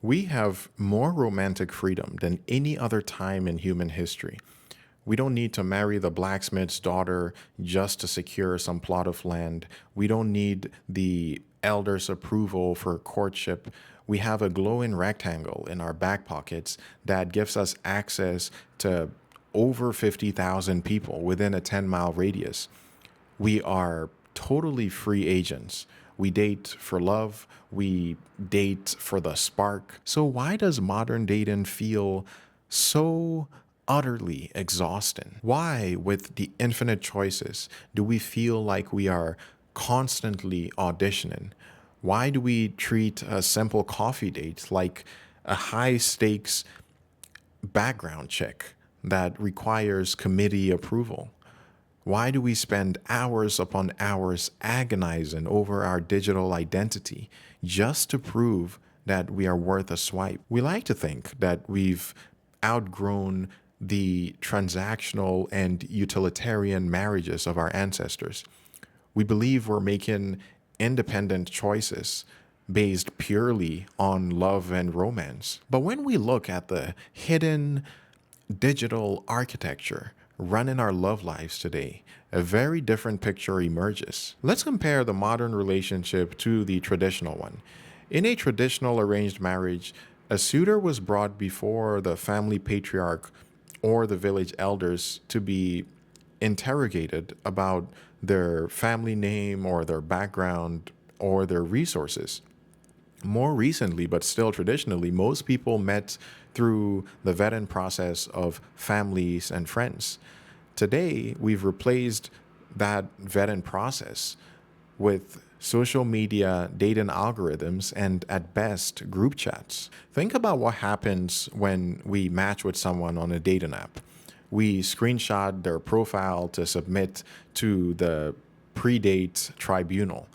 We have more romantic freedom than any other time in human history. We don't need to marry the blacksmith's daughter just to secure some plot of land. We don't need the elder's approval for courtship. We have a glowing rectangle in our back pockets that gives us access to over 50,000 people within a 10-mile radius. We are totally free agents. We date for love, we date for the spark. So, why does modern dating feel so utterly exhausting? Why, with the infinite choices, do we feel like we are constantly auditioning? Why do we treat a simple coffee date like a high stakes background check that requires committee approval? Why do we spend hours upon hours agonizing over our digital identity just to prove that we are worth a swipe? We like to think that we've outgrown the transactional and utilitarian marriages of our ancestors. We believe we're making independent choices based purely on love and romance. But when we look at the hidden digital architecture running our love lives today, a very different picture emerges. Let's compare the modern relationship to the traditional one. In a traditional arranged marriage, a suitor was brought before the family patriarch or the village elders to be interrogated about their family name or their background or their resources. More recently, but still traditionally, most people met through the vetting process of families and friends. Today, we've replaced that vetting process with social media dating algorithms and, at best, group chats. Think about what happens when we match with someone on a dating app. We screenshot their profile to submit to the predate tribunal.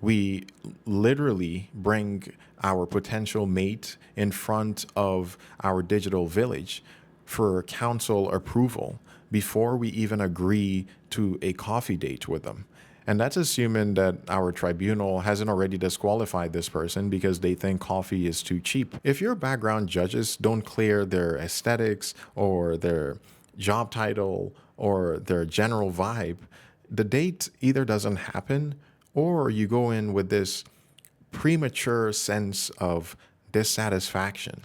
We literally bring our potential mate in front of our digital village for council approval before we even agree to a coffee date with them. And that's assuming that our tribunal hasn't already disqualified this person because they think coffee is too cheap. If your background judges don't clear their aesthetics or their job title or their general vibe, the date either doesn't happen or you go in with this premature sense of dissatisfaction.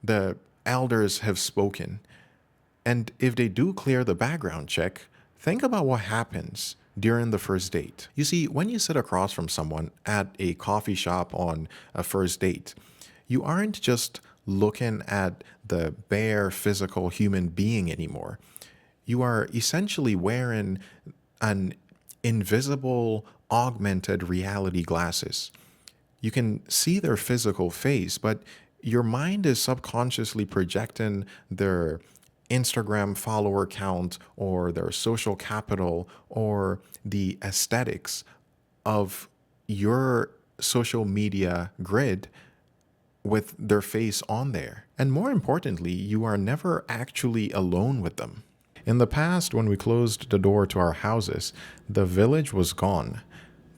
The elders have spoken. And if they do clear the background check, think about what happens during the first date. You see, when you sit across from someone at a coffee shop on a first date, you aren't just looking at the bare physical human being anymore. You are essentially wearing an invisible augmented reality glasses. You can see their physical face, but your mind is subconsciously projecting their Instagram follower count or their social capital or the aesthetics of your social media grid with their face on there. And more importantly, you are never actually alone with them. In the past, when we closed the door to our houses, the village was gone.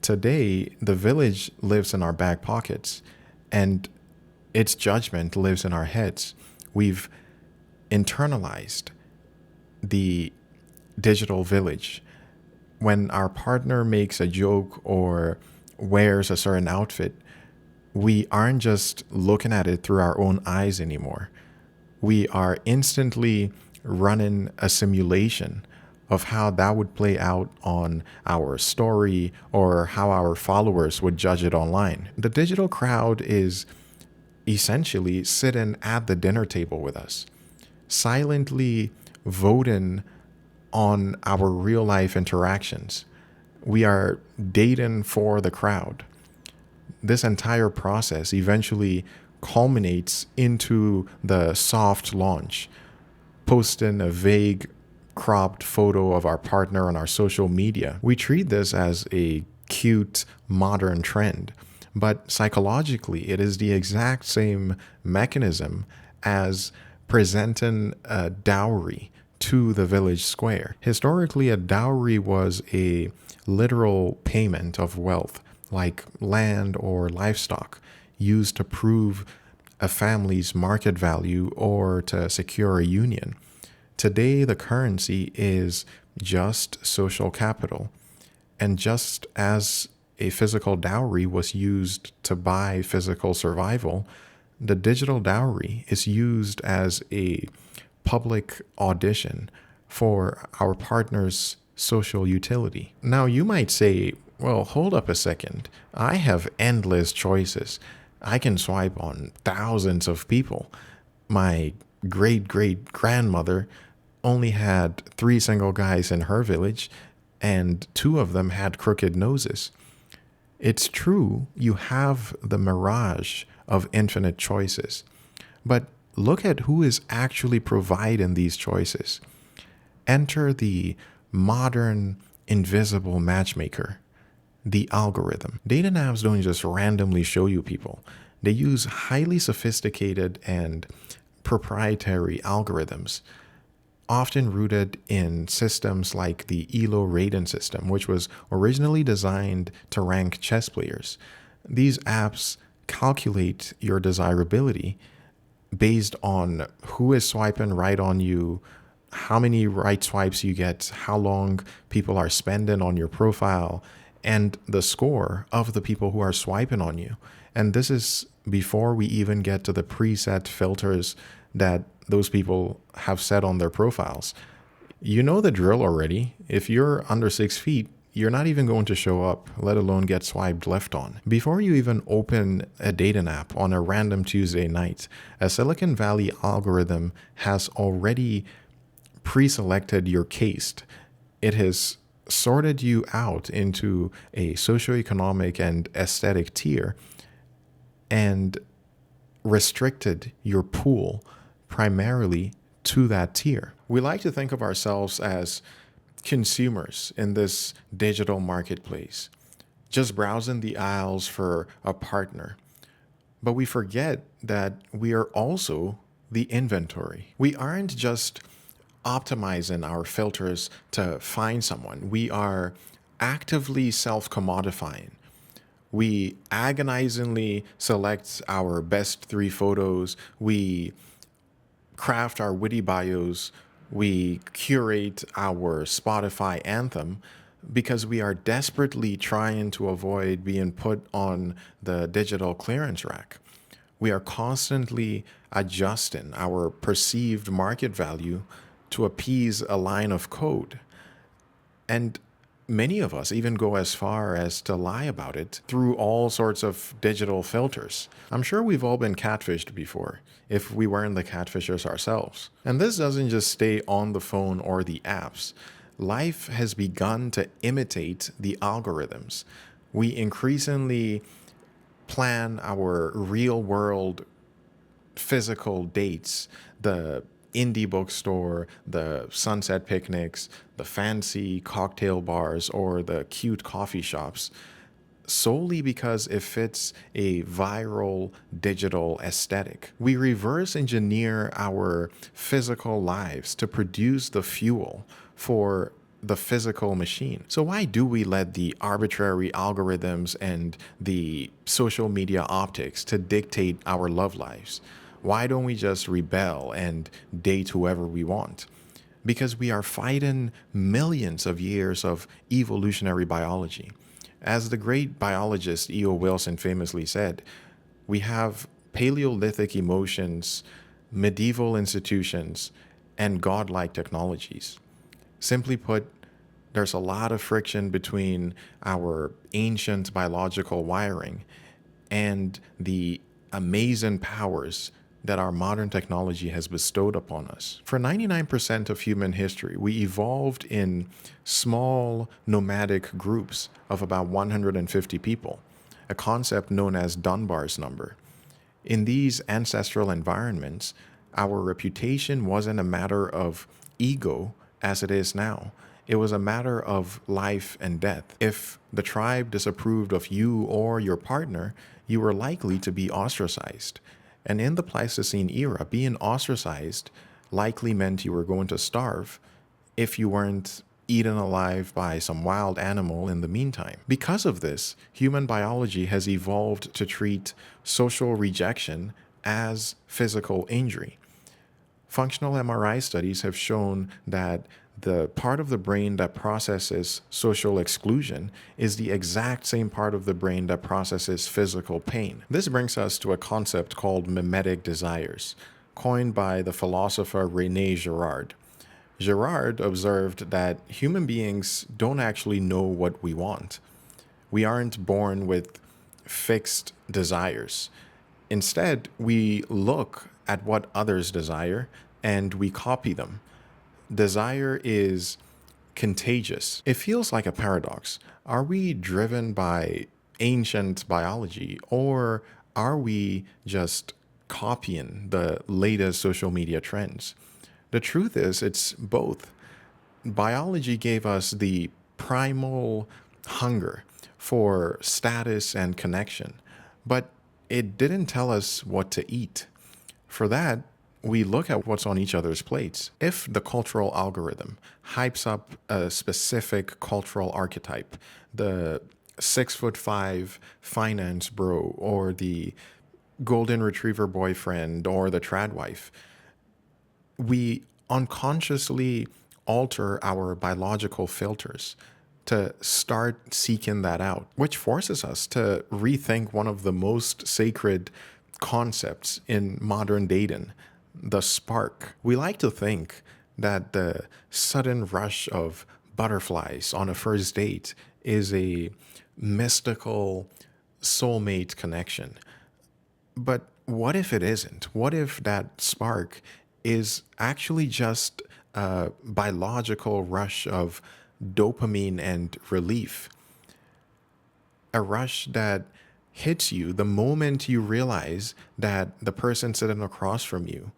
Today, the village lives in our back pockets, and its judgment lives in our heads. We've internalized the digital village. When our partner makes a joke or wears a certain outfit, we aren't just looking at it through our own eyes anymore. We are instantly running a simulation of how that would play out on our story or how our followers would judge it online. The digital crowd is essentially sitting at the dinner table with us, silently voting on our real life interactions. We are dating for the crowd. This entire process eventually culminates into the soft launch, posting a vague cropped photo of our partner on our social media. We treat this as a cute modern trend, but psychologically, it is the exact same mechanism as presenting a dowry to the village square. Historically, a dowry was a literal payment of wealth, like land or livestock, used to prove a family's market value or to secure a union. Today, the currency is just social capital. And just as a physical dowry was used to buy physical survival, the digital dowry is used as a public audition for our partner's social utility. Now, you might say, well, hold up a second. I have endless choices. I can swipe on thousands of people. My great great grandmother only had three single guys in her village, and two of them had crooked noses. It's true, you have the mirage of infinite choices, but look at who is actually providing these choices. Enter the modern invisible matchmaker, the algorithm. Data navs don't just randomly show you people. They use highly sophisticated and proprietary algorithms, often rooted in systems like the ELO rating system, which was originally designed to rank chess players. These apps calculate your desirability based on who is swiping right on you, how many right swipes you get, how long people are spending on your profile, and the score of the people who are swiping on you. And this is before we even get to the preset filters that those people have set on their profiles. You know the drill already. If you're under 6 feet, you're not even going to show up, let alone get swiped left on. Before you even open a dating app on a random Tuesday night, a Silicon Valley algorithm has already pre-selected your caste. It has sorted you out into a socioeconomic and aesthetic tier and restricted your pool primarily to that tier. We like to think of ourselves as consumers in this digital marketplace, just browsing the aisles for a partner. But we forget that we are also the inventory. We aren't just optimizing our filters to find someone, we are actively self-commodifying. We agonizingly select our best 3 photos. We craft our witty bios. We curate our Spotify anthem because we are desperately trying to avoid being put on the digital clearance rack. We are constantly adjusting our perceived market value to appease a line of code. And many of us even go as far as to lie about it through all sorts of digital filters. I'm sure we've all been catfished before, if we weren't the catfishers ourselves. And this doesn't just stay on the phone or the apps. Life has begun to imitate the algorithms. We increasingly plan our real world physical dates, the indie bookstore, the sunset picnics, the fancy cocktail bars, or the cute coffee shops, solely because it fits a viral digital aesthetic. We reverse engineer our physical lives to produce the fuel for the physical machine. So why do we let the arbitrary algorithms and the social media optics to dictate our love lives? Why don't we just rebel and date whoever we want? Because we are fighting millions of years of evolutionary biology. As the great biologist E.O. Wilson famously said, we have Paleolithic emotions, medieval institutions, and godlike technologies. Simply put, there's a lot of friction between our ancient biological wiring and the amazing powers that our modern technology has bestowed upon us. For 99% of human history, we evolved in small nomadic groups of about 150 people, a concept known as Dunbar's number. In these ancestral environments, our reputation wasn't a matter of ego as it is now. It was a matter of life and death. If the tribe disapproved of you or your partner, you were likely to be ostracized. And in the Pleistocene era, being ostracized likely meant you were going to starve if you weren't eaten alive by some wild animal in the meantime. Because of this, human biology has evolved to treat social rejection as physical injury. Functional MRI studies have shown that the part of the brain that processes social exclusion is the exact same part of the brain that processes physical pain. This brings us to a concept called mimetic desires, coined by the philosopher René Girard. Girard observed that human beings don't actually know what we want. We aren't born with fixed desires. Instead, we look at what others desire and we copy them. Desire is contagious. It feels like a paradox. Are we driven by ancient biology, or are we just copying the latest social media trends? The truth is, it's both. Biology gave us the primal hunger for status and connection, but it didn't tell us what to eat. For that, we look at what's on each other's plates. If the cultural algorithm hypes up a specific cultural archetype, the 6'5" finance bro, or the golden retriever boyfriend, or the trad wife, we unconsciously alter our biological filters to start seeking that out, which forces us to rethink one of the most sacred concepts in modern dating, the spark. We like to think that the sudden rush of butterflies on a first date is a mystical soulmate connection. But what if it isn't? What if that spark is actually just a biological rush of dopamine and relief? A rush that hits you the moment you realize that the person sitting across from you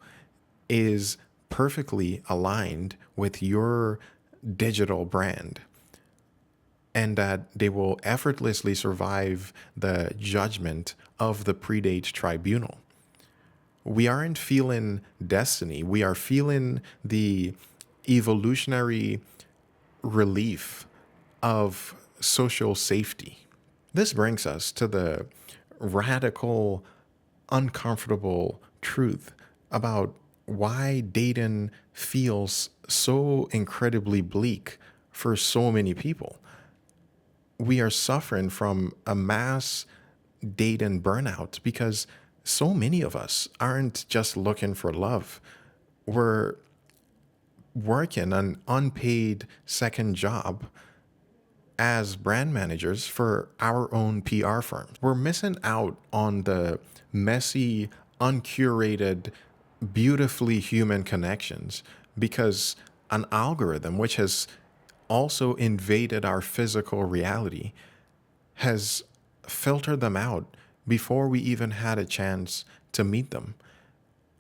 is perfectly aligned with your digital brand, and that they will effortlessly survive the judgment of the predate tribunal. We aren't feeling destiny, we are feeling the evolutionary relief of social safety. This brings us to the radical, uncomfortable truth about why dating feels so incredibly bleak for so many people. We are suffering from a mass dating burnout because so many of us aren't just looking for love. We're working an unpaid second job as brand managers for our own PR firms. We're missing out on the messy, uncurated, beautifully human connections because an algorithm, which has also invaded our physical reality, has filtered them out before we even had a chance to meet them,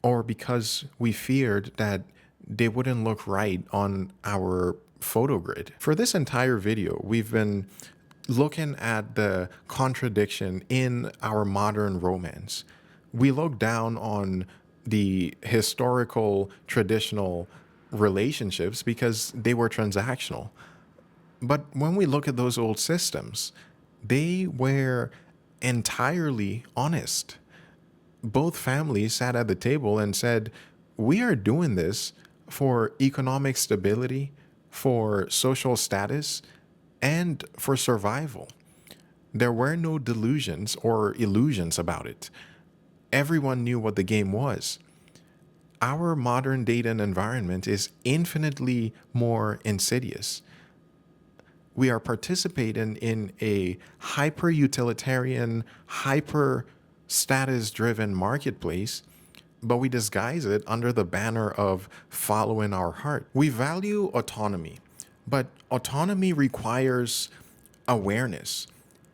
or because we feared that they wouldn't look right on our photo grid. For this entire video, we've been looking at the contradiction in our modern romance. We look down on the historical, traditional relationships because they were transactional. But when we look at those old systems, they were entirely honest. Both families sat at the table and said, we are doing this for economic stability, for social status, and for survival. There were no delusions or illusions about it. Everyone knew what the game was. Our modern dating environment is infinitely more insidious. We are participating in a hyper utilitarian, hyper status driven marketplace, but we disguise it under the banner of following our heart. We value autonomy, but autonomy requires awareness.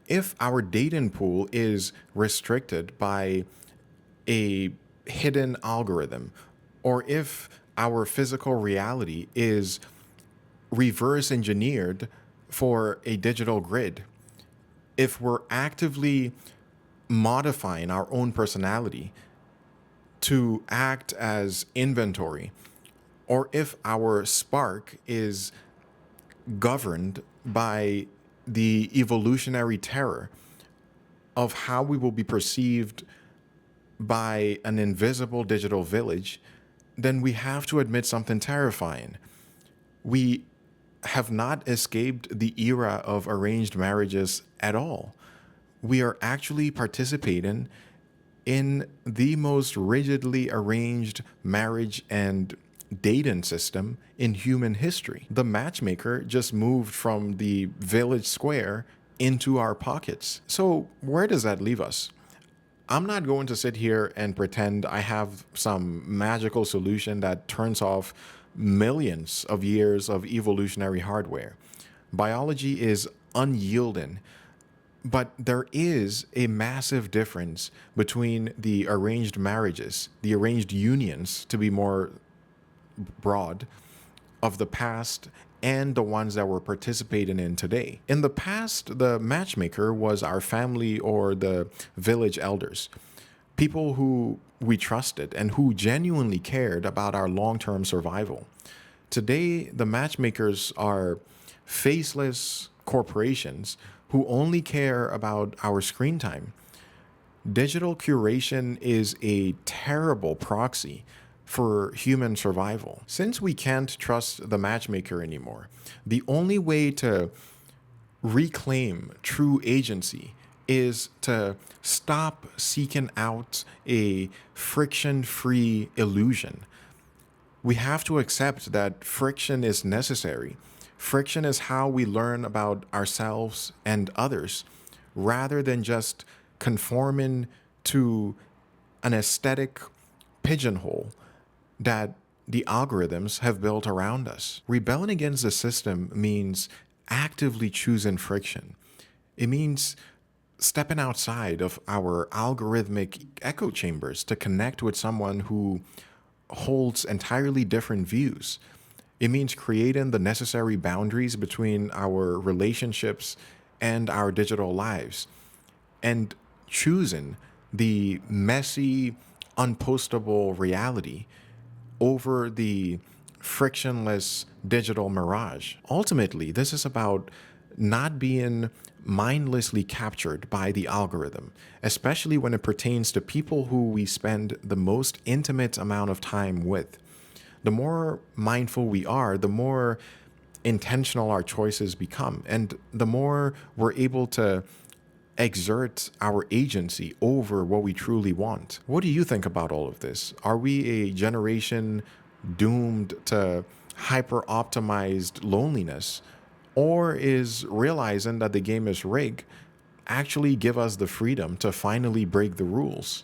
If our dating pool is restricted by a hidden algorithm, or if our physical reality is reverse engineered for a digital grid, if we're actively modifying our own personality to act as inventory, or if our spark is governed by the evolutionary terror of how we will be perceived by an invisible digital village, then we have to admit something terrifying. We have not escaped the era of arranged marriages at all. We are actually participating in the most rigidly arranged marriage and dating system in human history. The matchmaker just moved from the village square into our pockets. So, where does that leave us? I'm not going to sit here and pretend I have some magical solution that turns off millions of years of evolutionary hardware. Biology is unyielding, but there is a massive difference between the arranged marriages, the arranged unions, to be more broad, of the past and the ones that we're participating in today. In the past, the matchmaker was our family or the village elders, people who we trusted and who genuinely cared about our long term survival. Today, the matchmakers are faceless corporations who only care about our screen time. Digital curation is a terrible proxy for human survival. Since we can't trust the matchmaker anymore, the only way to reclaim true agency is to stop seeking out a friction free illusion. We have to accept that friction is necessary. Friction is how we learn about ourselves and others rather than just conforming to an aesthetic pigeonhole that the algorithms have built around us. Rebelling against the system means actively choosing friction. It means stepping outside of our algorithmic echo chambers to connect with someone who holds entirely different views. It means creating the necessary boundaries between our relationships and our digital lives and choosing the messy, unpostable reality over the frictionless digital mirage. Ultimately, this is about not being mindlessly captured by the algorithm, especially when it pertains to people who we spend the most intimate amount of time with. The more mindful we are, the more intentional our choices become, and the more we're able to exert our agency over what we truly want. What do you think about all of this? Are we a generation doomed to hyper optimized loneliness? Or is realizing that the game is rigged actually give us the freedom to finally break the rules?